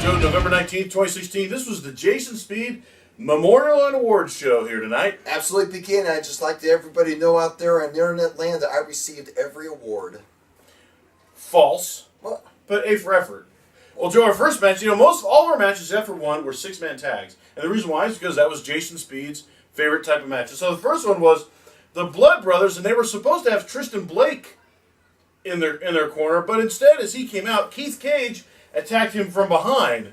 Joe, November 19th, 2016. This was the Jason Speed Memorial and Awards Show here tonight. Absolutely, PK, and I'd just like to everybody know out there in the internet land that I received every award. False. What? But A for effort. Well, Joe, our first match, most all of our matches except for one were six-man tags. And the reason why is because that was Jason Speed's favorite type of match. So the first one was the Blood Brothers, and they were supposed to have Tristan Blake in their corner, but instead, as he came out, Keith Cage attacked him from behind.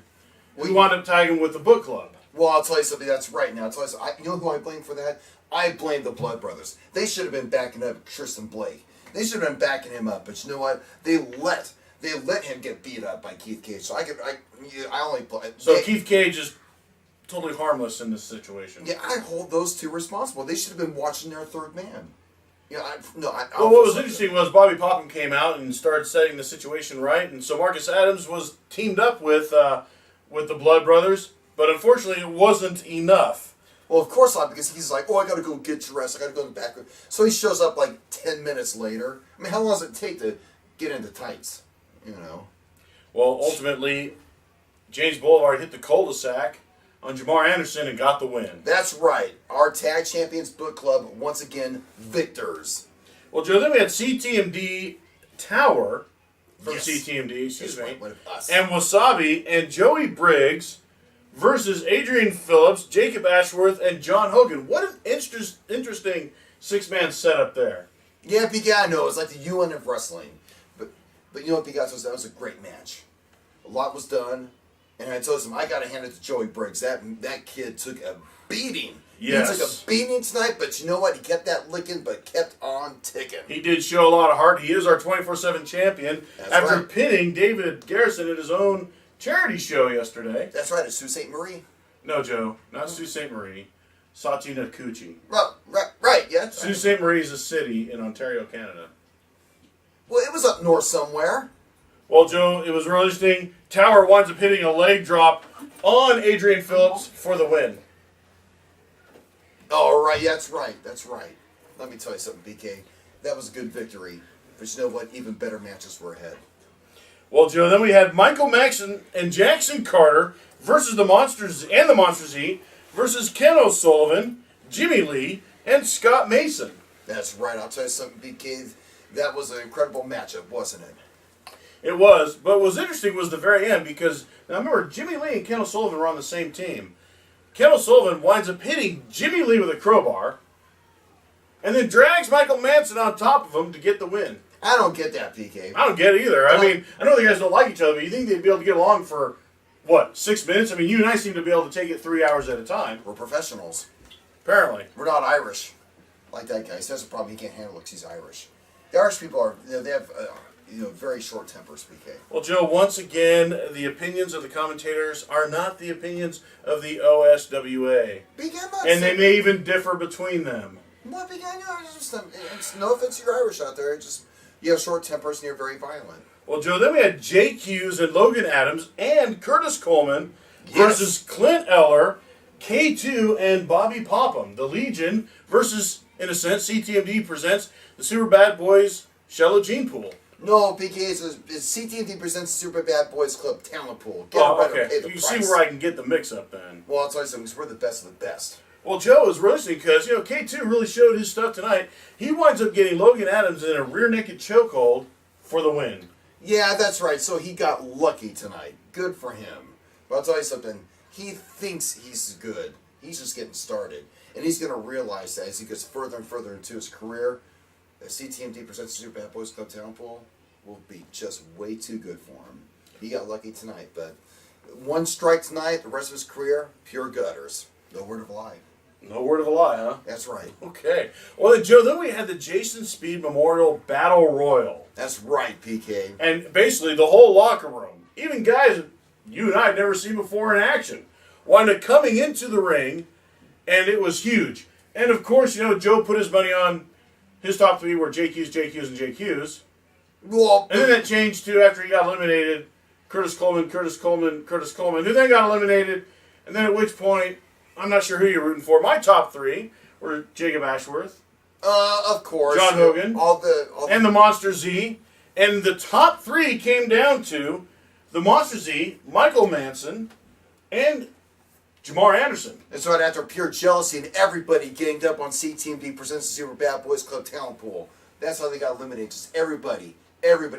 We wound up tagging with the Book Club. Well, I'll tell you something. That's right. Now, I'll tell you something. You know who I blame for that? I blame the Blood Brothers. They should have been backing up Tristan Blake. They should have been backing him up. But you know what? They let him get beat up by Keith Cage. So I only blame. So Keith Cage is totally harmless in this situation. Yeah, I hold those two responsible. They should have been watching their third man. Well, what was interesting was Bobby Popham came out and started setting the situation right, and so Marcus Adams was teamed up with the Blood Brothers, but unfortunately it wasn't enough. Well, of course not, because he's like, I got to go get dressed. I got to go in the back room. So he shows up like 10 minutes later. I mean, how long does it take to get into tights? Well, ultimately, James Boulevard hit the cul-de-sac on Jamar Anderson and got the win. That's right. Our Tag Champions Book Club, once again, victors. Well, Joe, then we had CTMD Tower from CTMD, excuse me, and Wasabi and Joey Briggs versus Adrian Phillips, Jacob Ashworth, and John Hogan. What an interesting six-man setup there. Yeah, I know. It's like the UN of wrestling. But you know what, Picasso, that was a great match. A lot was done. And I told him, I got to hand it to Joey Briggs. That kid took a beating. Yes. He took a beating tonight, but you know what? He kept that licking, but kept on ticking. He did show a lot of heart. He is our 24/7 champion. That's after right. pinning David Garrison at his own charity show yesterday. That's right, at Sault Ste. Marie. No, Joe, not Sault Ste. Marie. Satina Cucci. Right, yeah. Sault Ste. Marie is a city in Ontario, Canada. Well, it was up north somewhere. Well, Joe, it was really interesting. Tower winds up hitting a leg drop on Adrian Phillips for the win. Oh, right, yeah, that's right. Let me tell you something, BK. That was a good victory. But you know what? Even better matches were ahead. Well, Joe, then we had Michael Maxson and Jackson Carter versus the Monsters and the Monster Z versus Ken O'Sullivan, Jimmy Lee, and Scott Mason. That's right. I'll tell you something, BK. That was an incredible matchup, wasn't it? It was, but what was interesting was the very end because, now remember, Jimmy Lee and Ken O'Sullivan were on the same team. Ken O'Sullivan winds up hitting Jimmy Lee with a crowbar and then drags Michael Manson on top of him to get the win. I don't get that, PK. I don't get it either. I mean, I know the guys don't like each other, but you think they'd be able to get along for, 6 minutes? I mean, you and I seem to be able to take it 3 hours at a time. We're professionals. Apparently. We're not Irish. Like that guy. He has a problem. He can't handle it because he's Irish. The Irish people are, they have... very short tempers, PK. Well, Joe, once again, the opinions of the commentators are not the opinions of the OSWA. And they may even differ between them. Well, PK, it's no offense to your Irish out there. It's just, you have short tempers and you're very violent. Well, Joe, then we had Jake Hughes and Logan Adams and Curtis Coleman versus Clint Eller, K2, and Bobby Popham. The Legion versus, in a sense, CTMD presents the Super Bad Boys Shallow Gene Pool. No, PK, it's CTMD presents Super Bad Boys Club Talent Pool. Okay. You see where I can get the mix-up then. Well, I'll tell you something, because we're the best of the best. Well, Joe is roasting because, K2 really showed his stuff tonight. He winds up getting Logan Adams in a rear naked chokehold for the win. Yeah, that's right. So he got lucky tonight. Good for him. But I'll tell you something. He thinks he's good. He's just getting started. And he's going to realize that as he gets further and further into his career, the CTMD presents Super Bad Boys Club Talent Pool will be just way too good for him. He got lucky tonight, but one strike tonight, the rest of his career, pure gutters. No word of a lie. No word of a lie, huh? That's right. Okay. Well, then, Joe, then we had the Jason Speed Memorial Battle Royal. That's right, PK. And basically the whole locker room, even guys you and I had never seen before in action, wound up coming into the ring, and it was huge. And, of course, Joe put his money on his top three were Jake Hughes, Jake Hughes, and Jake Hughes. Well, and then that changed to, after he got eliminated, Curtis Coleman, Curtis Coleman, Curtis Coleman, who then got eliminated. And then at which point, I'm not sure who you're rooting for. My top three were Jacob Ashworth. Of course. John Hogan. All the and the Monster Z. And the top three came down to the Monster Z, Michael Manson, and Jamar Anderson. That's right, after pure jealousy and everybody ganged up on CTMB presents the Super Bad Boys Club talent pool. That's how they got eliminated. Just everybody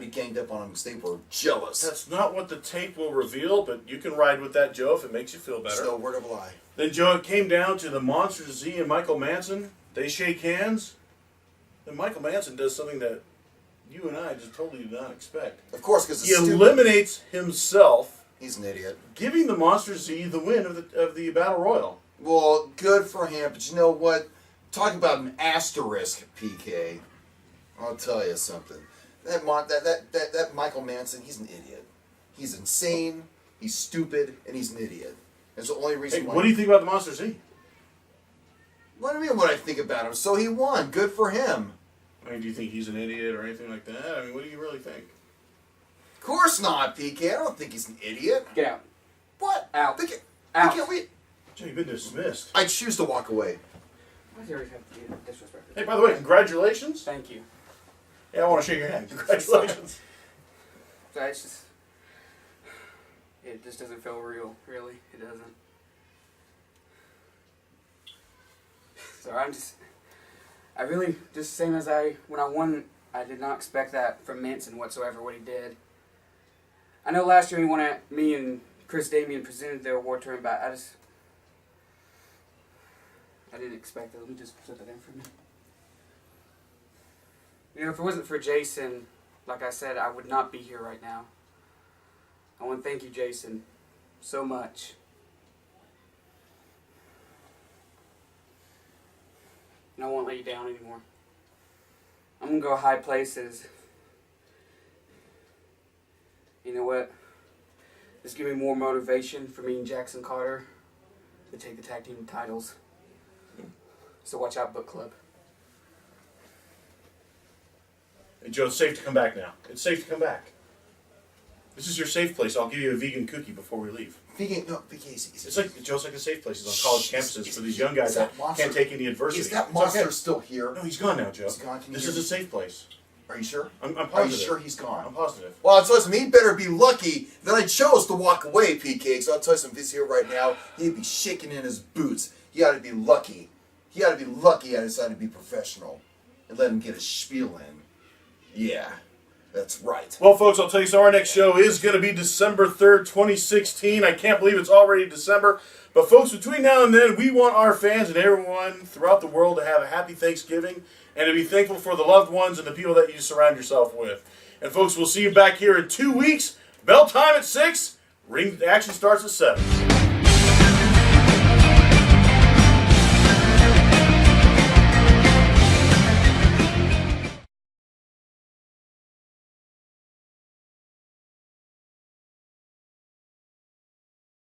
ganged up on them because they were jealous. That's not what the tape will reveal, but you can ride with that, Joe, if it makes you feel better. There's no word of a lie. Then, Joe, it came down to the Monster Z and Michael Manson. They shake hands. Then Michael Manson does something that you and I just totally did not expect. Of course, because he eliminates himself. He's an idiot. Giving the Monster Z the win of the Battle Royal. Well, good for him, but you know what? Talking about an asterisk, PK. I'll tell you something. That Michael Manson, he's an idiot. He's insane, he's stupid, and he's an idiot. That's the only reason why. What do you think about the Monster Z? What do you mean what I think about him? So he won. Good for him. I mean, do you think he's an idiot or anything like that? I mean, what do you really think? Of course not, PK. I don't think he's an idiot. Get out. What? Out. PK, Out. PK, wait. Jay, you've been dismissed. I choose to walk away. Why does he always have to be disrespectful? Hey, by the way, congratulations. Thank you. Yeah, I want to shake your hand. Congratulations. So it's just, it just doesn't feel real. Really, it doesn't. So I really, just same as when I won, I did not expect that from Manson whatsoever, what he did. I know last year he won at me and Chris Damian presented the award to him, but I didn't expect it. Let me just put that in for me. You know, if it wasn't for Jason, like I said, I would not be here right now. I want to thank you, Jason, so much. And I won't let you down anymore. I'm going to go high places. You know what? This give me more motivation for me and Jackson Carter to take the tag team titles. So watch out, book club. Hey, Joe, it's safe to come back now. It's safe to come back. This is your safe place. I'll give you a vegan cookie before we leave. Vegan? No, PK. It's like Joe's like a safe place on college campuses for these young guys that can't take any adversity. Is that It's monster okay. still here? No, he's gone now, Joe. He's gone? This is a safe place. Are you sure? I'm positive. Are you sure he's gone? I'm positive. Well, I'll tell you something. He better be lucky that I chose to walk away, PK. Because I'll tell you something. If he's here right now, he'd be shaking in his boots. He ought to be lucky. He ought to be lucky I decided to be professional and let him get his spiel in. Yeah, that's right. Well, folks, I'll tell you, so our next show is going to be December 3rd, 2016. I can't believe it's already December. But, folks, between now and then, we want our fans and everyone throughout the world to have a happy Thanksgiving and to be thankful for the loved ones and the people that you surround yourself with. And, folks, we'll see you back here in 2 weeks. Bell time at 6. Ring action starts at 7.